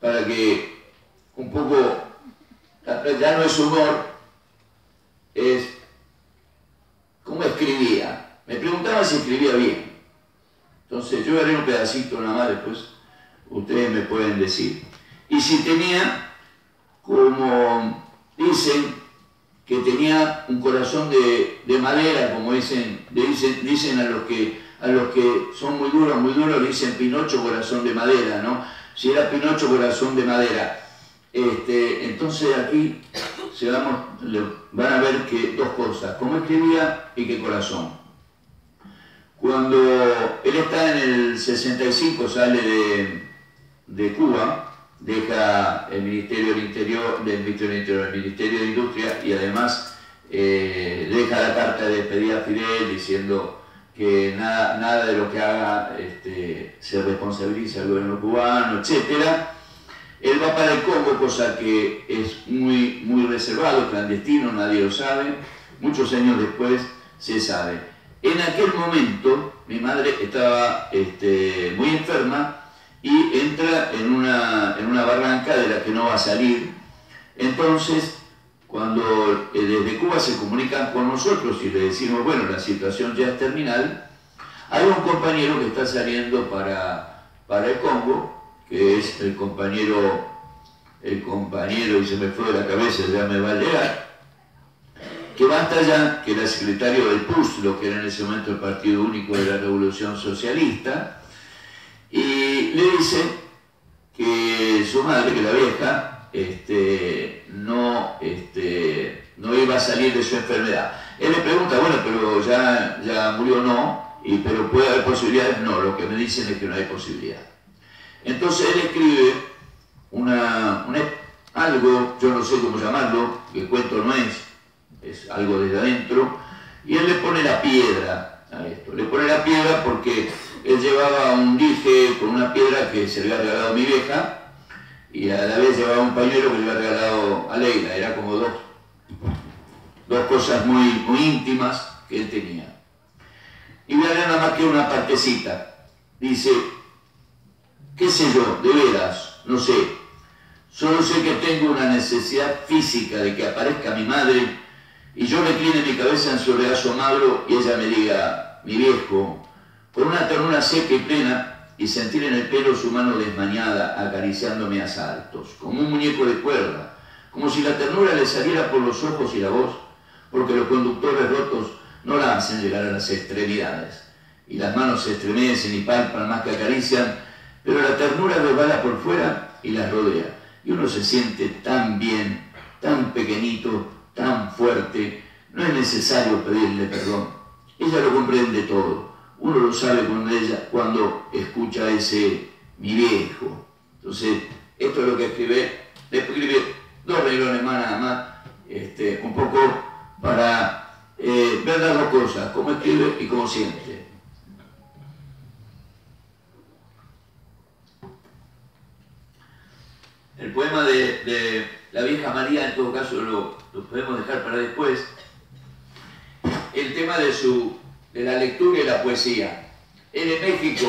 para que un poco, ya no es humor, es cómo escribía. Me preguntaba si escribía bien. Entonces yo haré un pedacito nada más, después ustedes me pueden decir. Y si tenía, como dicen, que tenía un corazón de madera, como dicen a los que son muy duros, le dicen Pinocho corazón de madera, ¿no? Si era Pinocho corazón de madera. Entonces aquí van a ver que dos cosas, cómo escribía y qué corazón. Cuando él está en el 65, sale de Cuba, deja el Ministerio del Interior, el Ministerio de Industria, y además deja la carta de despedida a Fidel diciendo que nada de lo que haga se responsabiliza al gobierno cubano, etc. Él va para el Congo, cosa que es muy reservado, clandestino, nadie lo sabe. Muchos años después se sabe. En aquel momento mi madre estaba muy enferma y entra en una barranca de la que no va a salir. Entonces, cuando desde Cuba se comunican con nosotros y le decimos, bueno, la situación ya es terminal, hay un compañero que está saliendo para el Congo, que es el compañero, y se me fue de la cabeza, ya me va a llegar, que va hasta allá, que era secretario del PUS, lo que era en ese momento el Partido Único de la Revolución Socialista, y le dice que su madre, que la vieja, no iba a salir de su enfermedad. Él le pregunta, bueno, pero ya murió, no, pero puede haber posibilidades, no, lo que me dicen es que no hay posibilidad. Entonces él escribe algo, yo no sé cómo llamarlo, que el cuento no es algo desde adentro, y él le pone la piedra a esto. Le pone la piedra porque él llevaba un dije con una piedra que se le había regalado a mi vieja, y a la vez llevaba un pañuelo que le había regalado a Leila. Era como dos cosas muy íntimas que él tenía. Y voy a leer nada más que una partecita. Dice, qué sé yo, de veras, no sé. Solo sé que tengo una necesidad física de que aparezca mi madre y yo recline mi cabeza en su regazo magro y ella me diga, mi viejo, con una ternura seca y plena, y sentir en el pelo su mano desmañada acariciándome a saltos, como un muñeco de cuerda, como si la ternura le saliera por los ojos y la voz, porque los conductores rotos no la hacen llegar a las extremidades, y las manos se estremecen y palpan más que acarician, pero la ternura resbala por fuera y las rodea, y uno se siente tan bien, tan pequeñito, tan fuerte. No es necesario pedirle perdón, ella lo comprende todo. Uno lo sabe cuando escucha ese mi viejo. Entonces, esto es lo que escribe 2 renglones más nada más, un poco para ver las dos cosas, cómo escribe y cómo siente. El poema de la vieja María, en todo caso, lo podemos dejar para después. El tema de la lectura y la poesía. Él en México,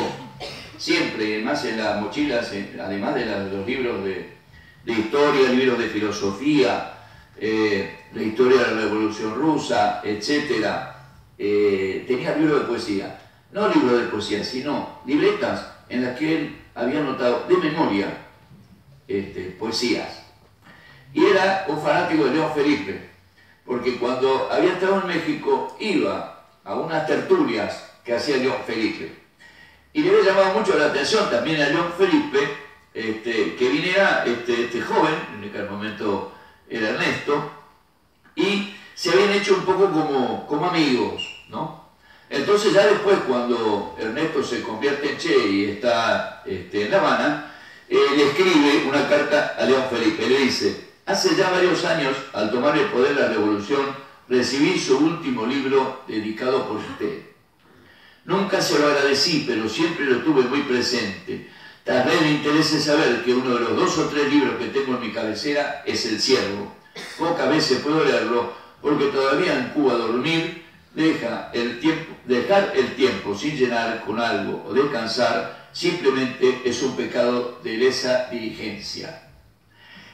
siempre, más en las mochilas, además de los libros de historia, libros de filosofía, la historia de la Revolución Rusa, etc., tenía libros de poesía. No libros de poesía, sino libretas en las que él había anotado de memoria poesías. Y era un fanático de León Felipe, porque cuando había estado en México iba a unas tertulias que hacía León Felipe. Y le había llamado mucho la atención también a León Felipe, que viniera este joven, en aquel momento era Ernesto, y se habían hecho un poco como amigos, ¿no? Entonces ya después, cuando Ernesto se convierte en Che y está en La Habana, le escribe una carta a León Felipe, le dice, hace ya varios años, al tomar el poder la revolución, recibí su último libro dedicado por usted. Nunca se lo agradecí, pero siempre lo tuve muy presente. Tal vez le interese saber que uno de los 2 o 3 libros que tengo en mi cabecera es El Ciervo. Pocas veces puedo leerlo, porque todavía en Cuba dormir dejar el tiempo sin llenar con algo o descansar simplemente es un pecado de lesa diligencia.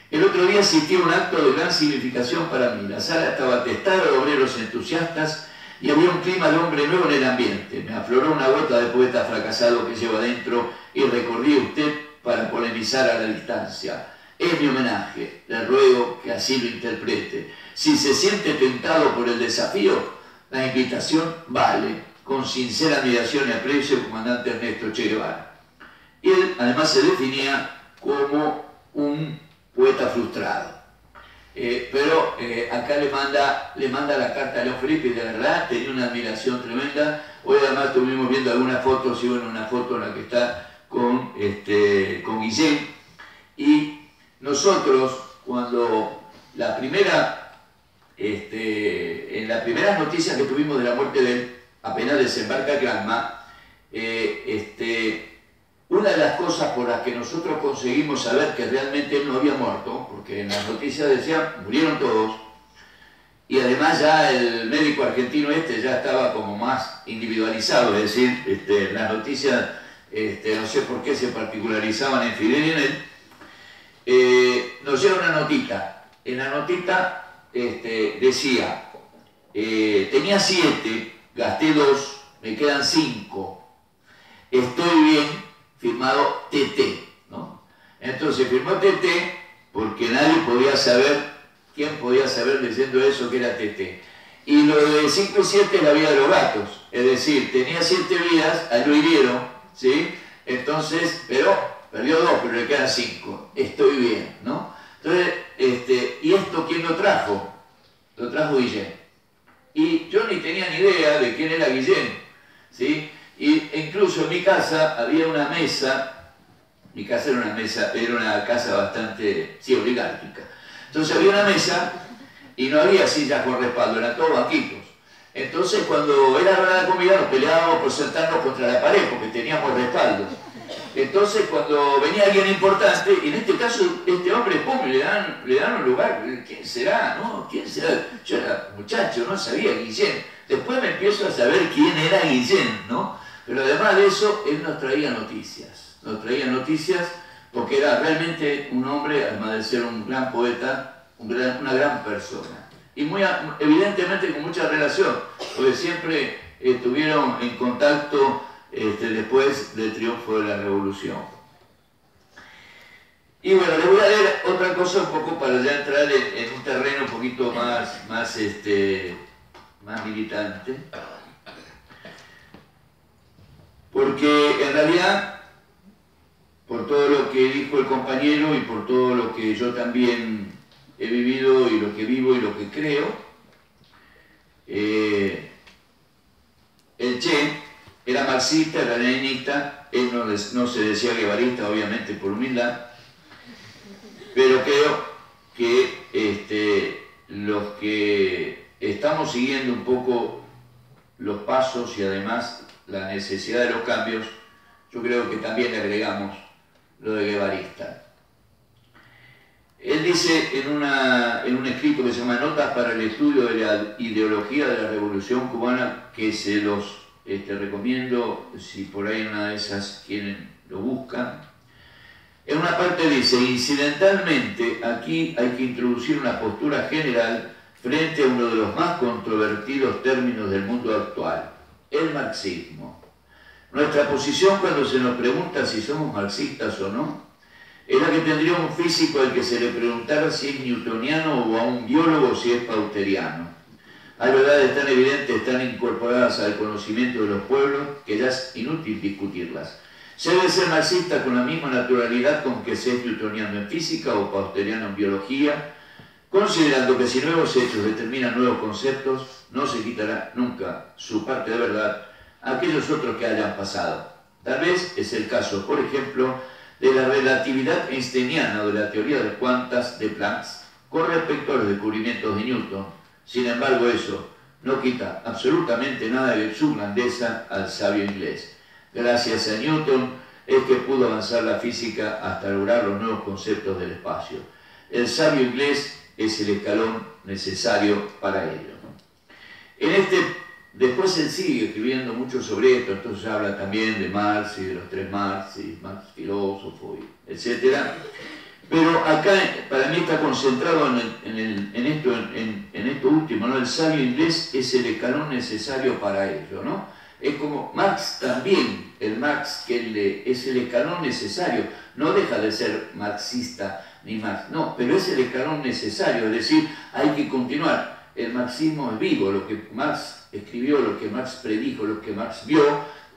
El otro día asistí a un acto de gran significación para mí. La sala estaba atestada de obreros entusiastas y había un clima de hombre nuevo en el ambiente. Me afloró una gota de poeta fracasado que llevo adentro y recordé a usted para polemizar a la distancia. Es mi homenaje, le ruego que así lo interprete. Si se siente tentado por el desafío, la invitación vale. Con sincera admiración y aprecio, el comandante Ernesto Che Guevara. Y él además se definía como un poeta frustrado. Pero acá le manda la carta a León Felipe y de verdad tenía una admiración tremenda. Hoy además estuvimos viendo algunas fotos, y bueno, una foto en la que está con Guillén. Y nosotros, cuando en las primeras noticias que tuvimos de la muerte de él, apenas desembarca Granma, una de las cosas por las que nosotros conseguimos saber que realmente él no había muerto, porque en las noticias decían, murieron todos, y además ya el médico argentino ya estaba como más individualizado, es decir, las noticias, no sé por qué se particularizaban en Fidel y en él, nos llega una notita. En la notita decía, tenía 7, gasté 2, me quedan 5, estoy bien, firmado TT, ¿no? Entonces firmó TT porque nadie podía saber, ¿quién podía saber leyendo eso que era TT? Y lo de 5 y 7 es la vida de los gatos, es decir, tenía 7 vidas, a él lo hirieron, ¿sí? Entonces, pero perdió 2, pero le quedan 5, estoy bien, ¿no? Entonces, ¿y esto quién lo trajo? Lo trajo Guillén. Y yo ni tenía ni idea de quién era Guillén, ¿sí? Y incluso en mi casa había una mesa, mi casa era una casa bastante, sí, oligárquica. Entonces había una mesa y no había sillas con respaldo, eran todos banquitos. Entonces cuando era hora de comida nos peleábamos por sentarnos contra la pared porque teníamos respaldo. Entonces cuando venía alguien importante, y en este caso este hombre, pum, le dan un lugar, ¿quién será? ¿No? ¿Quién será? Yo era muchacho, no sabía, Guillén. Después me empiezo a saber quién era Guillén, ¿no? Pero además de eso, él nos traía noticias porque era realmente un hombre, además de ser un gran poeta, una gran persona. Y muy evidentemente con mucha relación, porque siempre estuvieron en contacto después del triunfo de la Revolución. Y bueno, les voy a leer otra cosa un poco para ya entrar en un terreno un poquito más militante. Porque en realidad, por todo lo que dijo el compañero y por todo lo que yo también he vivido y lo que vivo y lo que creo, el Che era marxista, era leninista, él no se decía guevarista, obviamente por humildad, pero creo que los que estamos siguiendo un poco los pasos y además la necesidad de los cambios, yo creo que también le agregamos lo de guevarista. Él dice en un escrito que se llama Notas para el estudio de la ideología de la Revolución Cubana, que se los recomiendo si por ahí en una de esas quieren lo buscan. En una parte dice, incidentalmente, aquí hay que introducir una postura general frente a uno de los más controvertidos términos del mundo actual, el marxismo. Nuestra posición cuando se nos pregunta si somos marxistas o no, es la que tendría un físico al que se le preguntara si es newtoniano o a un biólogo si es pauteriano. Hay verdades tan evidentes, tan incorporadas al conocimiento de los pueblos, que ya es inútil discutirlas. Se debe ser marxista con la misma naturalidad con que se es newtoniano en física o pauteriano en biología, considerando que si nuevos hechos determinan nuevos conceptos, no se quitará nunca su parte de verdad a aquellos otros que hayan pasado. Tal vez es el caso, por ejemplo, de la relatividad einsteiniana o de la teoría de cuantas de Planck con respecto a los descubrimientos de Newton. Sin embargo, eso no quita absolutamente nada de su grandeza al sabio inglés. Gracias a Newton es que pudo avanzar la física hasta lograr los nuevos conceptos del espacio. El sabio inglés es el escalón necesario para ello. En este después él sigue escribiendo mucho sobre esto, entonces habla también de Marx y de los tres Marx, y Marx filósofo, etc. Pero acá para mí está concentrado en esto último, ¿no? El sabio inglés es el escalón necesario para ello, ¿no? Es como Marx también, el Marx que él lee, es el escalón necesario, no deja de ser marxista ni Marx, no, pero es el escalón necesario, es decir, hay que continuar. El marxismo es vivo, lo que Marx escribió, lo que Marx predijo, lo que Marx vio,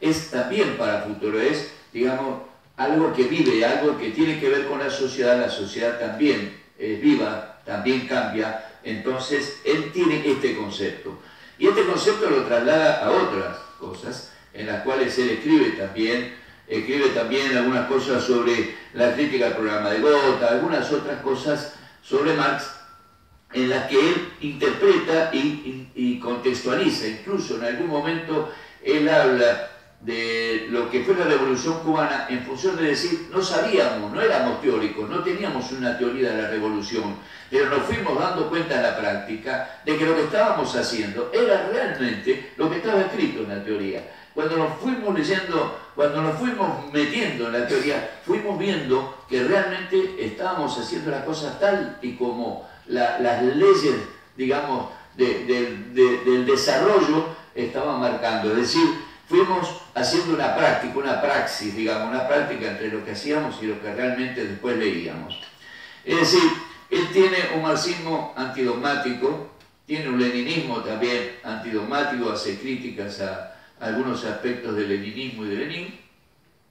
es también para el futuro, es, digamos, algo que vive, algo que tiene que ver con la sociedad también es viva, también cambia, entonces él tiene este concepto. Y este concepto lo traslada a otras cosas, en las cuales él escribe también algunas cosas sobre la crítica al programa de Gotha, algunas otras cosas sobre Marx, en las que él interpreta y contextualiza. Incluso en algún momento él habla de lo que fue la Revolución Cubana en función de decir, no sabíamos, no éramos teóricos, no teníamos una teoría de la revolución, pero nos fuimos dando cuenta en la práctica de que lo que estábamos haciendo era realmente lo que estaba escrito en la teoría. Cuando nos fuimos leyendo, cuando nos fuimos metiendo en la teoría, fuimos viendo que realmente estábamos haciendo las cosas tal y como las leyes, digamos, del desarrollo estaban marcando. Es decir, fuimos haciendo una práctica, una praxis, digamos, una práctica entre lo que hacíamos y lo que realmente después leíamos. Es decir, él tiene un marxismo antidogmático, tiene un leninismo también antidogmático, hace críticas a algunos aspectos del leninismo y de Lenin,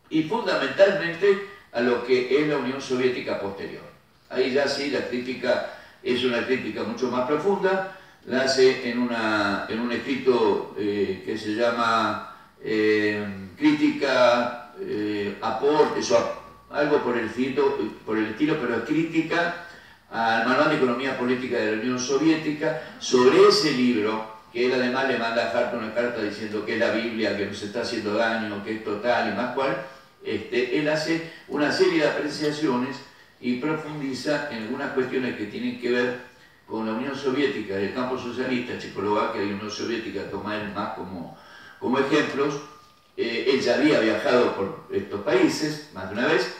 y fundamentalmente a lo que es la Unión Soviética posterior. Ahí ya sí la crítica es una crítica mucho más profunda, la hace en un escrito que se llama crítica, aportes o algo por el estilo, pero es crítica al Manual de Economía Política de la Unión Soviética. Sobre ese libro, que él además le manda a Hart una carta diciendo que es la Biblia, que nos está haciendo daño, que es total y más cual, él hace una serie de apreciaciones y profundiza en algunas cuestiones que tienen que ver con la Unión Soviética, el campo socialista, Checoslovaquia y Unión Soviética, toma él más como ejemplos. Él ya había viajado por estos países más de una vez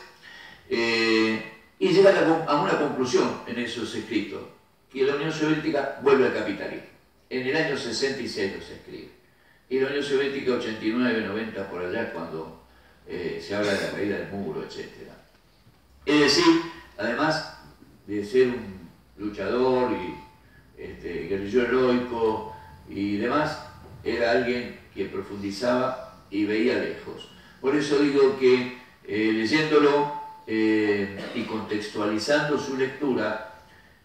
y llega a una conclusión en esos escritos, que la Unión Soviética vuelve al capitalismo. En el año 66 los escribe. Y la Unión Soviética 89, 90, por allá, cuando se habla de la caída del muro, etc. Es decir, además de ser un luchador y guerrillero heroico y demás, era alguien que profundizaba y veía lejos. Por eso digo que leyéndolo y contextualizando su lectura,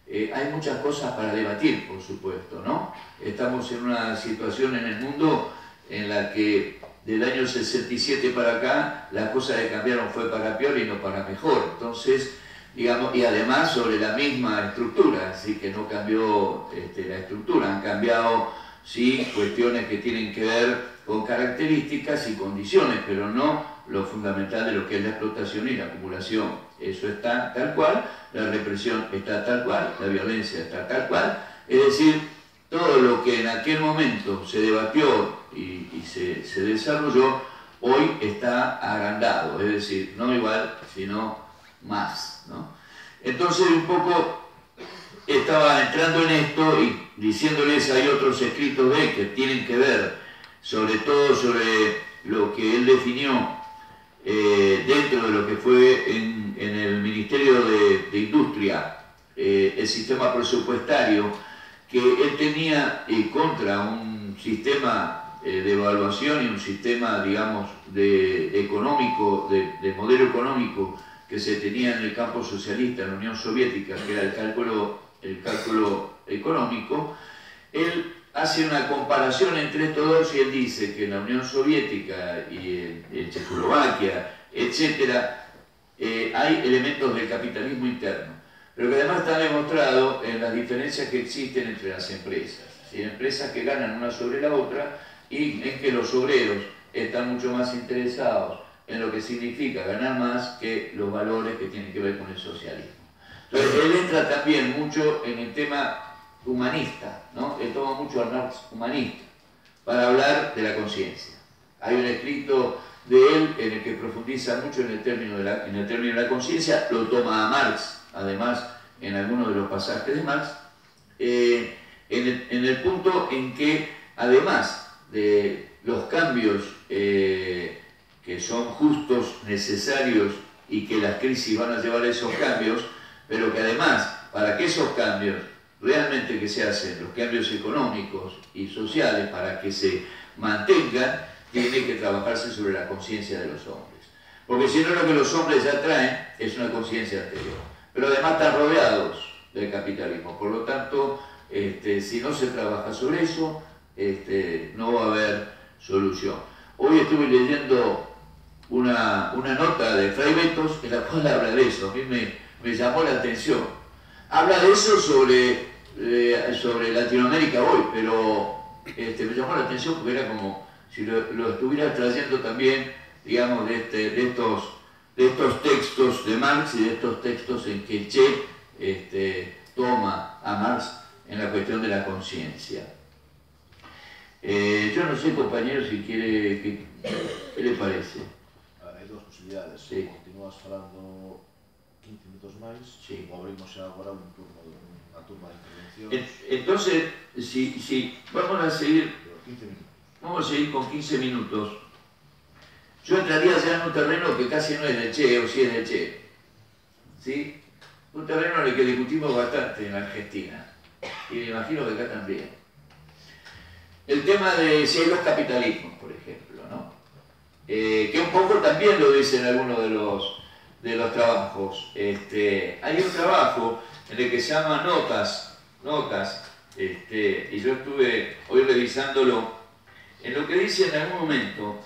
hay muchas cosas para debatir, por supuesto, ¿no? Estamos en una situación en el mundo en la que del año 67 para acá las cosas que cambiaron fue para peor y no para mejor. Entonces, digamos, y además sobre la misma estructura, así que no cambió la estructura, han cambiado, sí, cuestiones que tienen que ver con características y condiciones, pero no lo fundamental de lo que es la explotación y la acumulación. Eso está tal cual, la represión está tal cual, la violencia está tal cual, es decir, todo lo que en aquel momento se debatió y se desarrolló, hoy está agrandado, es decir, no igual, sino más, ¿no? Entonces un poco estaba entrando en esto y diciéndoles, hay otros escritos de él que tienen que ver sobre todo sobre lo que él definió dentro de lo que fue en el Ministerio de Industria, el sistema presupuestario que él tenía contra un sistema de evaluación y un sistema, digamos, de modelo económico que se tenía en el campo socialista, en la Unión Soviética, que era el cálculo económico. Él hace una comparación entre estos dos y él dice que en la Unión Soviética y en Checoslovaquia, etcétera, hay elementos del capitalismo interno, pero que además está demostrado en las diferencias que existen entre las empresas. ¿Sí? Empresas que ganan una sobre la otra y en que los obreros están mucho más interesados en lo que significa ganar más que los valores que tienen que ver con el socialismo. Entonces, él entra también mucho en el tema humanista, ¿no? Él toma mucho al Marx humanista. para hablar de la conciencia. Hay un escrito de él en el que profundiza mucho en el término de la conciencia, lo toma a Marx, además, en algunos de los pasajes de Marx, en el punto en que, además de los cambios que son justos, necesarios y que las crisis van a llevar a esos cambios, pero que además, para que esos cambios realmente que se hacen, los cambios económicos y sociales, para que se mantengan, tiene que trabajarse sobre la conciencia de los hombres. Porque si no, lo que los hombres ya traen es una conciencia anterior. Pero además están rodeados del capitalismo. Por lo tanto, si no se trabaja sobre eso, no va a haber solución. Hoy estuve leyendo una nota de Fray Betos en la cual habla de eso. A mí me llamó la atención. Habla de eso sobre Latinoamérica hoy, pero me llamó la atención porque era como si lo estuviera trayendo también, digamos, de estos textos de Marx y de estos textos en que Che toma a Marx en la cuestión de la conciencia. Yo no sé, compañero, si quiere, ¿qué le parece? Hay dos posibilidades. Sí. Continúas falando 15 minutos máis, sí, ou abrimos agora unha turma de intervencións. Entonces, si vamos a seguir 15 minutos. Vamos a seguir con 15 minutos. Yo entraría ya en un terreno que casi no es de Che, o si es de Che. ¿Sí? Un terreno en el que discutimos bastante en Argentina. Y me imagino que acá también. El tema de si hay dos capitalismos, por ejemplo, ¿no? Que un poco también lo dicen algunos de los trabajos. Hay un trabajo en el que se llama Notas, y yo estuve hoy revisándolo. En lo que dice en algún momento,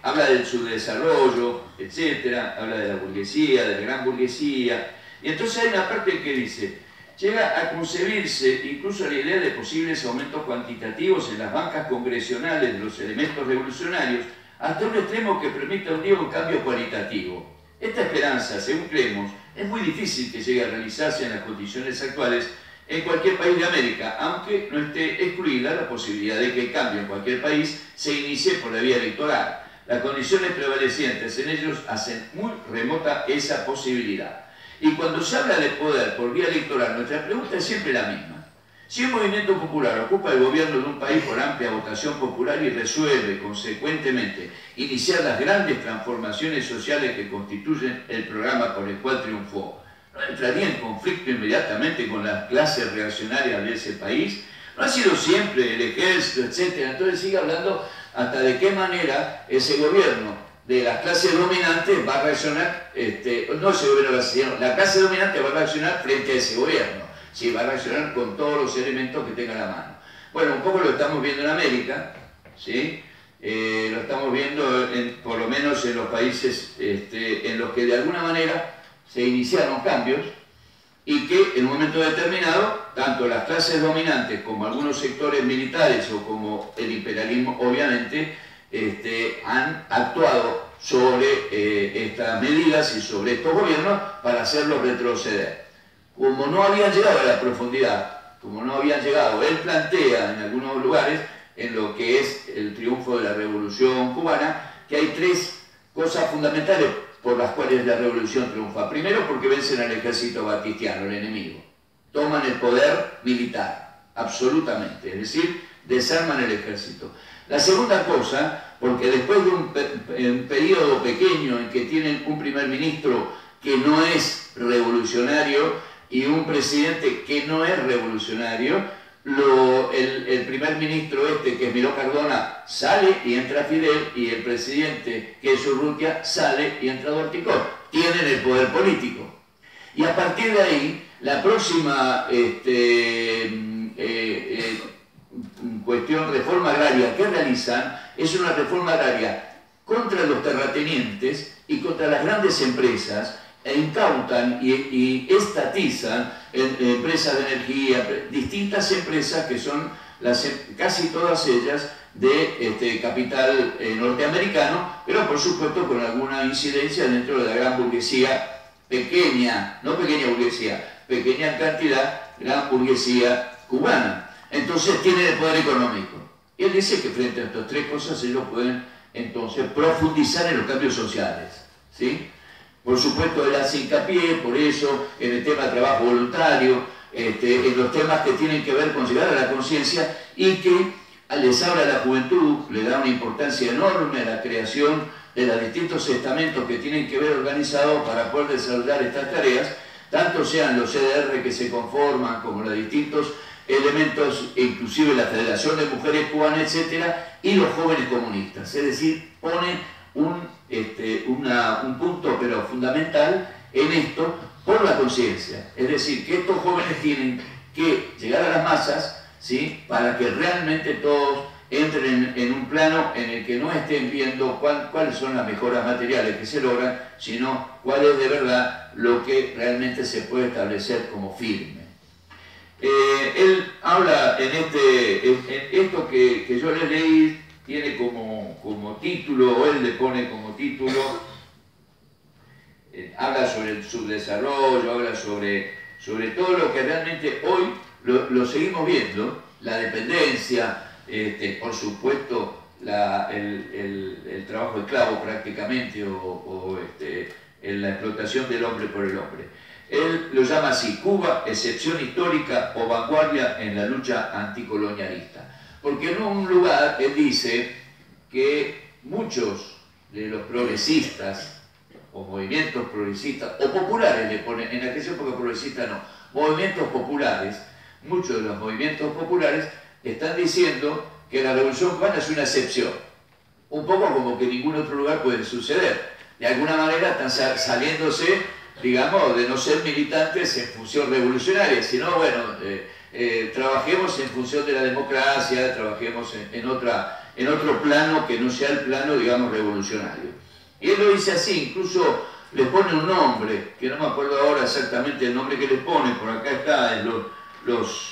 habla de su desarrollo, etcétera, habla de la burguesía, de la gran burguesía, y entonces hay una parte que dice, llega a concebirse incluso la idea de posibles aumentos cuantitativos en las bancas congresionales de los elementos revolucionarios, hasta un extremo que permita un día un cambio cualitativo. Esta esperanza, según creemos, es muy difícil que llegue a realizarse en las condiciones actuales en cualquier país de América, aunque no esté excluida la posibilidad de que el cambio en cualquier país se inicie por la vía electoral. Las condiciones prevalecientes en ellos hacen muy remota esa posibilidad. Y cuando se habla de poder por vía electoral, nuestra pregunta es siempre la misma. Si un movimiento popular ocupa el gobierno de un país por amplia votación popular y resuelve, consecuentemente, iniciar las grandes transformaciones sociales que constituyen el programa por el cual triunfó, ¿no entraría en conflicto inmediatamente con las clases reaccionarias de ese país? No ha sido siempre el ejército, etc. Entonces sigue hablando hasta de qué manera ese gobierno de las clases dominantes va a reaccionar, no ese gobierno, sino la clase dominante va a reaccionar frente a ese gobierno. Sí, va a reaccionar con todos los elementos que tenga a la mano. Bueno, un poco lo estamos viendo en América, ¿sí? Lo estamos viendo por lo menos en los países en los que de alguna manera se iniciaron cambios y que en un momento determinado, tanto las clases dominantes como algunos sectores militares o como el imperialismo, obviamente, han actuado sobre estas medidas y sobre estos gobiernos para hacerlos retroceder. Como no habían llegado a la profundidad, como no habían llegado, él plantea en algunos lugares, en lo que es el triunfo de la Revolución Cubana, que hay tres cosas fundamentales por las cuales la revolución triunfa. Primero, porque vencen al ejército batistiano, el enemigo. Toman el poder militar, absolutamente, es decir, desarman el ejército. La segunda cosa, porque después de un periodo pequeño en que tienen un primer ministro que no es revolucionario y un presidente que no es revolucionario, el primer ministro que es Miró Cardona, sale y entra Fidel, y el presidente, que es Urrutia, sale y entra Dorticón. Tienen el poder político. Y a partir de ahí, la próxima cuestión, reforma agraria que realizan, es una reforma agraria contra los terratenientes y contra las grandes empresas, e incautan y estatizan empresas de energía, distintas empresas que son casi todas ellas de capital norteamericano, pero por supuesto con alguna incidencia dentro de la gran burguesía pequeña, no pequeña burguesía, pequeña cantidad, gran burguesía cubana. entonces tienen el poder económico. Y él dice que frente a estas tres cosas ellos pueden entonces profundizar en los cambios sociales, ¿sí? Por supuesto, él hace hincapié, por eso, en el tema del trabajo voluntario, en los temas que tienen que ver con llegar a la conciencia y que les habla a la juventud, le da una importancia enorme a la creación de los distintos estamentos que tienen que ver organizados para poder desarrollar estas tareas, tanto sean los CDR que se conforman como los distintos elementos, inclusive la Federación de Mujeres Cubanas, etcétera, y los jóvenes comunistas. Es decir, pone un punto pero fundamental en esto por la conciencia. Es decir, que estos jóvenes tienen que llegar a las masas, ¿sí?, para que realmente todos entren en un plano en el que no estén viendo cuáles son las mejoras materiales que se logran, sino cuál es de verdad lo que realmente se puede establecer como firme. Él habla en esto que yo le leí, tiene como título, o él le pone como título, habla sobre el subdesarrollo, habla sobre todo lo que realmente hoy lo seguimos viendo, la dependencia, por supuesto el trabajo esclavo prácticamente, o la explotación del hombre por el hombre. Él lo llama así: Cuba, excepción histórica o vanguardia en la lucha anticolonialista. Porque en un lugar él dice que muchos de los progresistas, o movimientos progresistas, o populares le ponen, en aquella época progresista no, movimientos populares, muchos de los movimientos populares están diciendo que la Revolución Cubana es una excepción. Un poco como que en ningún otro lugar puede suceder. De alguna manera están saliéndose, digamos, de no ser militantes en función revolucionaria, sino, bueno, trabajemos en función de la democracia, trabajemos en otro plano que no sea el plano, digamos, revolucionario. Y él lo dice así, incluso le pone un nombre, que no me acuerdo ahora exactamente el nombre que le pone, por acá está, los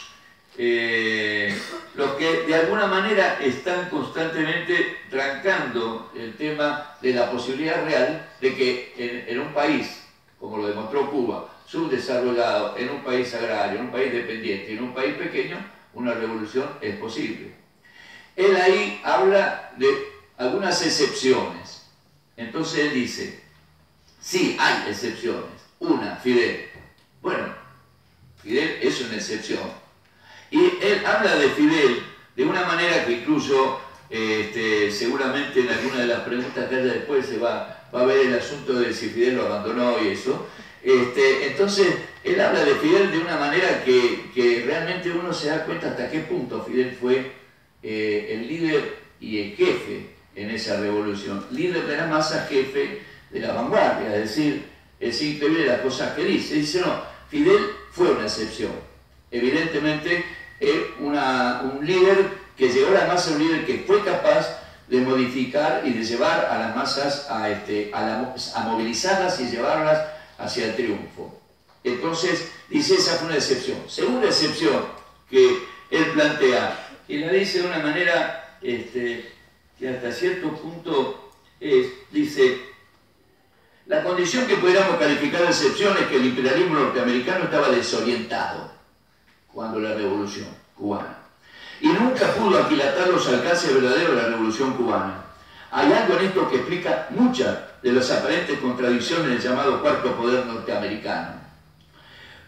que de alguna manera están constantemente trancando el tema de la posibilidad real de que en un país, como lo demostró Cuba, subdesarrollado, en un país agrario, en un país dependiente, en un país pequeño, una revolución es posible. Él ahí habla de algunas excepciones. Entonces él dice, sí, hay excepciones. Una, Fidel. Bueno, Fidel es una excepción. Y él habla de Fidel de una manera que incluso seguramente en alguna de las preguntas que haya después se va a ver el asunto de si Fidel lo abandonó y eso. Entonces él habla de Fidel de una manera que realmente uno se da cuenta hasta qué punto Fidel fue el líder y el jefe en esa revolución. Líder de la masa, jefe de la vanguardia. Es decir, es increíble las cosas que dice. Dice, no, Fidel fue una excepción. Evidentemente, un líder que llegó a la masa, un líder que fue capaz de modificar y de llevar a las masas a movilizarlas y llevarlas hacia el triunfo. Entonces, dice, esa fue una excepción. Segunda excepción que él plantea, y la dice de una manera que hasta cierto punto dice, la condición que pudiéramos calificar de excepción es que el imperialismo norteamericano estaba desorientado cuando la revolución cubana, y nunca pudo aquilatar los alcances verdaderos de la revolución cubana. Hay algo en esto que explica muchas de las aparentes contradicciones del llamado cuarto poder norteamericano.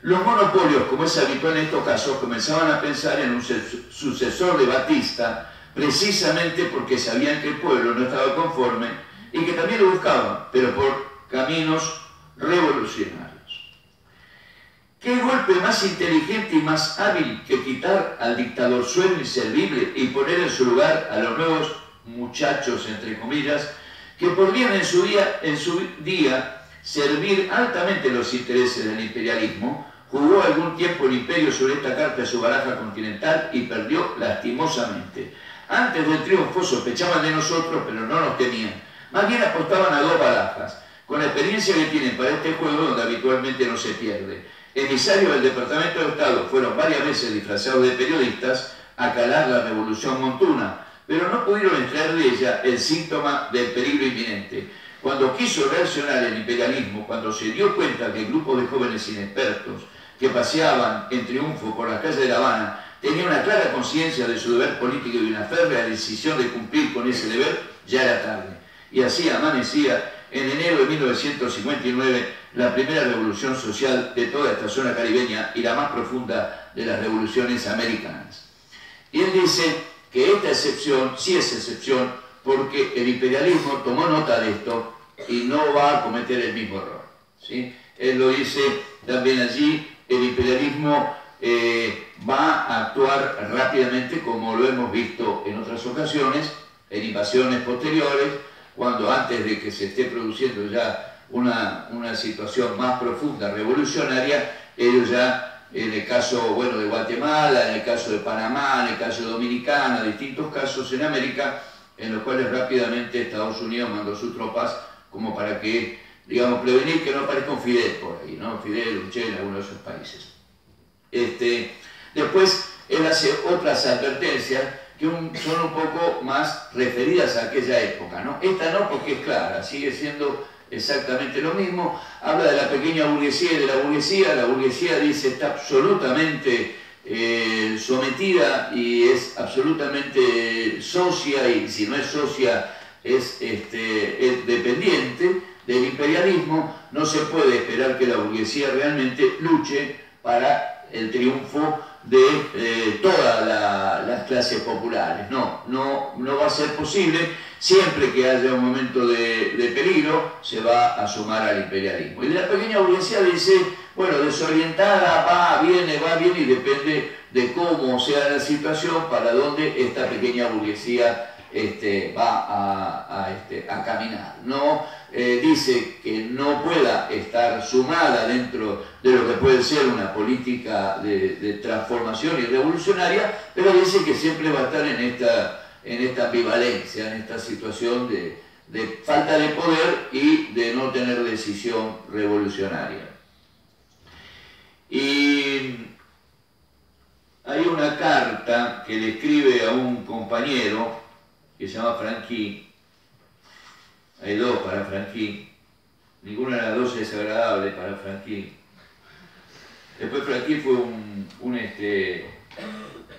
Los monopolios, como es habitual en estos casos, comenzaban a pensar en un sucesor de Batista, precisamente porque sabían que el pueblo no estaba conforme y que también lo buscaban, pero por caminos revolucionarios. ¿Qué golpe más inteligente y más hábil que quitar al dictador suero inservible y poner en su lugar a los nuevos muchachos, entre comillas, que podrían en su día servir altamente los intereses del imperialismo? Jugó algún tiempo el imperio sobre esta carta de su baraja continental y perdió lastimosamente. Antes del triunfo sospechaban de nosotros, pero no nos temían. Más bien apostaban a dos barajas, con la experiencia que tienen para este juego donde habitualmente no se pierde. Emisarios del Departamento de Estado fueron varias veces disfrazados de periodistas a calar la revolución montuna, pero no pudieron extraer de ella el síntoma del peligro inminente. Cuando quiso reaccionar el imperialismo, cuando se dio cuenta que el grupo de jóvenes inexpertos que paseaban en triunfo por las calles de La Habana tenía una clara conciencia de su deber político y una férrea decisión de cumplir con ese deber, ya era tarde. Y así amanecía en enero de 1959 la primera revolución social de toda esta zona caribeña y la más profunda de las revoluciones americanas. Y él dice que esta excepción sí es excepción porque el imperialismo tomó nota de esto y no va a cometer el mismo error, ¿sí? Él lo dice también allí, el imperialismo va a actuar rápidamente como lo hemos visto en otras ocasiones, en invasiones posteriores, cuando antes de que se esté produciendo ya una situación más profunda, revolucionaria, ellos ya, en el caso bueno, de Guatemala, en el caso de Panamá, en el caso de Dominicana, distintos casos en América, en los cuales rápidamente Estados Unidos mandó sus tropas como para que, digamos, prevenir que no aparezca un Fidel por ahí, ¿no? Fidel, Uchel, alguno de esos países. Después, él hace otras advertencias que son un poco más referidas a aquella época, ¿no? Esta no, porque es clara, sigue siendo exactamente lo mismo. Habla de la pequeña burguesía y de la burguesía dice está absolutamente sometida y es absolutamente socia, y si no es socia es dependiente del imperialismo. No se puede esperar que la burguesía realmente luche para el triunfo de todas las clases populares. No va a ser posible. Siempre que haya un momento de peligro, se va a sumar al imperialismo. Y de la pequeña burguesía dice, bueno, desorientada, va, viene, y depende de cómo sea la situación, para dónde esta pequeña burguesía va a caminar. No dice que no pueda estar sumada dentro de lo que puede ser una política de transformación y revolucionaria, pero dice que siempre va a estar en esta ambivalencia, en esta situación de falta de poder y de no tener decisión revolucionaria. Y hay una carta que le escribe a un compañero que se llama Franqui. Hay dos para Franqui. Ninguna de las dos es agradable para Franqui. Después Franqui fue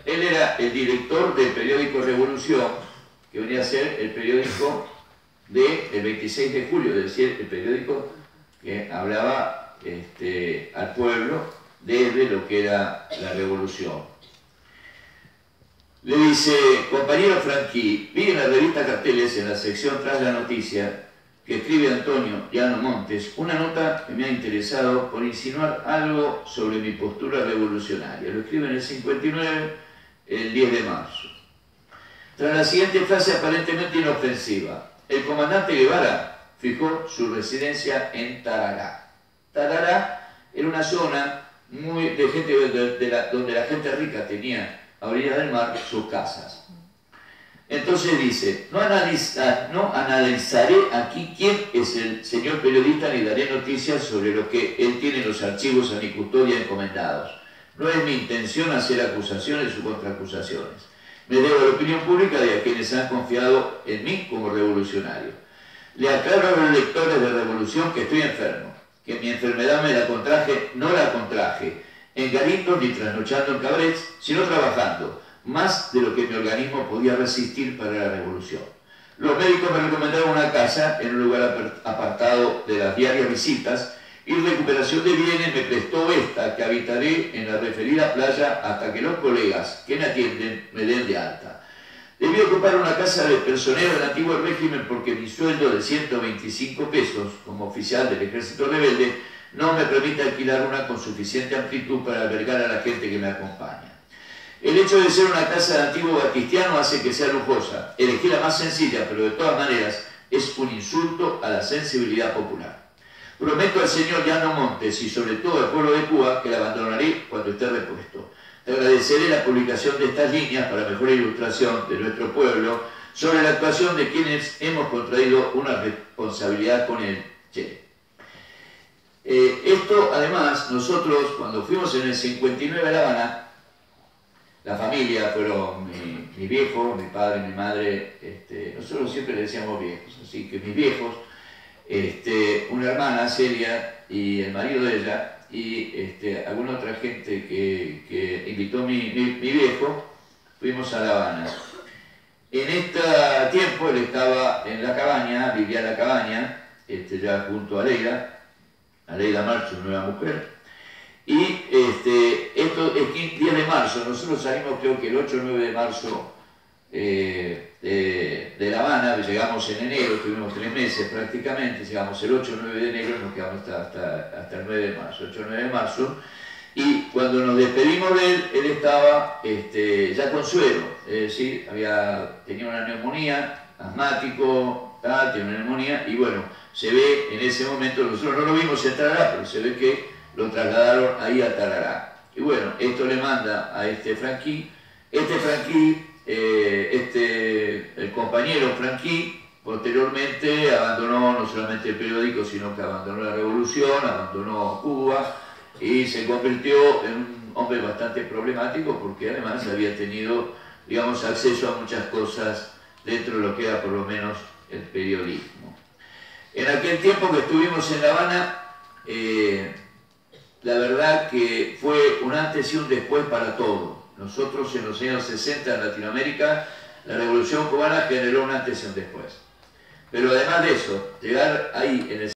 él era el director del periódico Revolución, que venía a ser el periódico del 26 de julio, es decir, el periódico que hablaba al pueblo desde lo que era la revolución. Le dice, compañero Franqui, vi en la revista Carteles, en la sección Tras la Noticia, que escribe Antonio Llano Montes, una nota que me ha interesado por insinuar algo sobre mi postura revolucionaria. Lo escribe en el 59, el 10 de marzo. Tras la siguiente frase aparentemente inofensiva, el comandante Guevara fijó su residencia en Tarará. Tarará era una zona muy de gente donde la gente rica tenía a orillas del mar sus casas. Entonces dice, no analizaré aquí quién es el señor periodista ni daré noticias sobre lo que él tiene en los archivos a mi custodia encomendados. No es mi intención hacer acusaciones o contraacusaciones. Me debo a la opinión pública de a quienes han confiado en mí como revolucionario. Le aclaro a los lectores de Revolución que estoy enfermo, que mi enfermedad no la contraje en garitos ni trasnochando en cabarets, sino trabajando, más de lo que mi organismo podía resistir para la revolución. Los médicos me recomendaron una casa en un lugar apartado de las diarias visitas y recuperación de bienes me prestó esta, que habitaré en la referida playa hasta que los colegas que me atienden me den de alta. Debí ocupar una casa de personero del antiguo régimen porque mi sueldo de 125 pesos como oficial del ejército rebelde no me permite alquilar una con suficiente amplitud para albergar a la gente que me acompaña. El hecho de ser una casa de antiguo batistiano hace que sea lujosa. Elegí la más sencilla, pero de todas maneras es un insulto a la sensibilidad popular. Prometo al señor Llano Montes y sobre todo al pueblo de Cuba que la abandonaré cuando esté repuesto. Te agradeceré la publicación de estas líneas para mejor ilustración de nuestro pueblo sobre la actuación de quienes hemos contraído una responsabilidad con el Che. Esto, además, nosotros cuando fuimos en el 59 a La Habana, la familia fueron mis viejos, mi padre, mi madre, nosotros siempre le decíamos viejos, así que mis viejos, una hermana, Celia, y el marido de ella, y alguna otra gente que invitó mi viejo, fuimos a La Habana. En este tiempo él estaba en la cabaña, vivía en la cabaña, ya junto a Leila March, su nueva mujer, y esto es 10 de marzo, nosotros salimos creo que el 8 o 9 de marzo de La Habana, llegamos en enero, estuvimos 3 meses prácticamente, llegamos el 8 o 9 de enero y nos quedamos hasta el 9 de marzo, 8 o 9 de marzo, y cuando nos despedimos de él, él estaba ya con suero, es decir, tenía una neumonía, asmático, tiene una neumonía, y bueno, se ve en ese momento, nosotros no lo vimos en Tarará, pero se ve que lo trasladaron ahí a Tarará. Y bueno, esto le manda a Franquí, el compañero Franquí, posteriormente abandonó no solamente el periódico, sino que abandonó la revolución, abandonó Cuba y se convirtió en un hombre bastante problemático porque además había tenido, digamos, acceso a muchas cosas dentro de lo que era por lo menos el periodismo. En aquel tiempo que estuvimos en La Habana, la verdad que fue un antes y un después para todo. Nosotros en los años 60 en Latinoamérica, la revolución cubana generó un antes y un después. Pero además de eso, llegar ahí en el